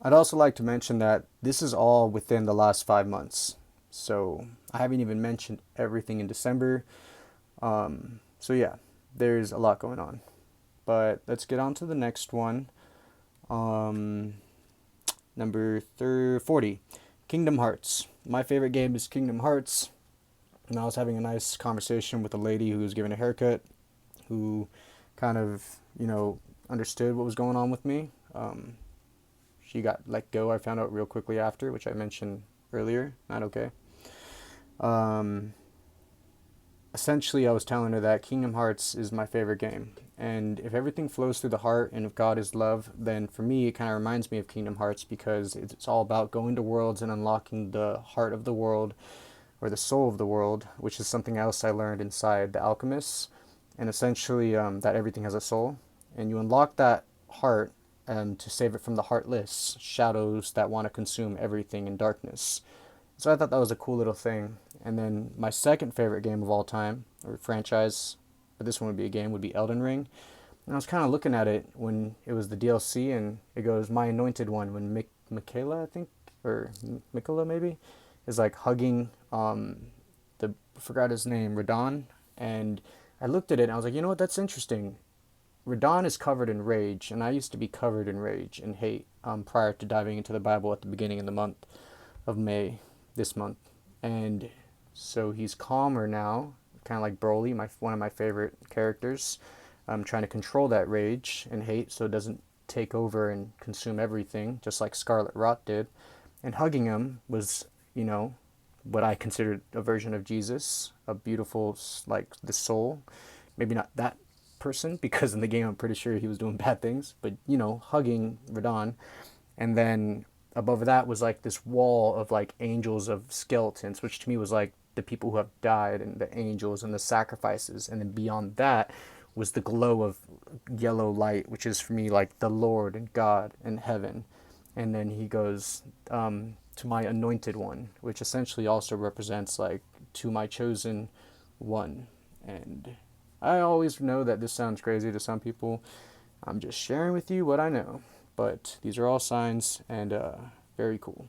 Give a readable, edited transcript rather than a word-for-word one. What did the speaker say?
I'd also like to mention that this is all within the last 5 months. So I haven't even mentioned everything in December. So yeah, there's a lot going on. But let's get on to the next one. Um, Number 40, Kingdom Hearts. My favorite game is Kingdom Hearts. And I was having a nice conversation with a lady who was giving a haircut, who kind of, understood what was going on with me. She got let go, I found out real quickly after, which I mentioned earlier. Not okay. Um, Essentially, I was telling her that Kingdom Hearts is my favorite game. And if everything flows through the heart and if God is love, then for me, it kind of reminds me of Kingdom Hearts because it's all about going to worlds and unlocking the heart of the world or the soul of the world, which is something else I learned inside The Alchemists. And essentially, that everything has a soul. And you unlock that heart to save it from the heartless shadows that want to consume everything in darkness. So I thought that was a cool little thing. And then my second favorite game of all time, or franchise, but this one would be a game, would be Elden Ring. And I was kind of looking at it when it was the DLC, and it goes, My Anointed One, when Michaela, I think, or Michaela maybe, is like hugging I forgot his name, Radon. And I looked at it and I was like, you know what, that's interesting. Radon is covered in rage, and I used to be covered in rage and hate prior to diving into the Bible at the beginning of the month of May this month. And so he's calmer now, kind of like Broly, one of my favorite characters. Trying to control that rage and hate so it doesn't take over and consume everything, just like Scarlet Rot did. And hugging him was, you know, what I considered a version of Jesus, a beautiful, like the soul. Maybe not that person, because in the game I'm pretty sure he was doing bad things, but hugging Radon. And then above that was like this wall of like angels of skeletons, which to me was like the people who have died and the angels and the sacrifices. And then beyond that was the glow of yellow light, which is for me like the Lord and God and heaven. And then he goes to my anointed one, which essentially also represents like to my chosen one. And I always know that this sounds crazy to some people. I'm just sharing with you what I know. But these are all signs and very cool.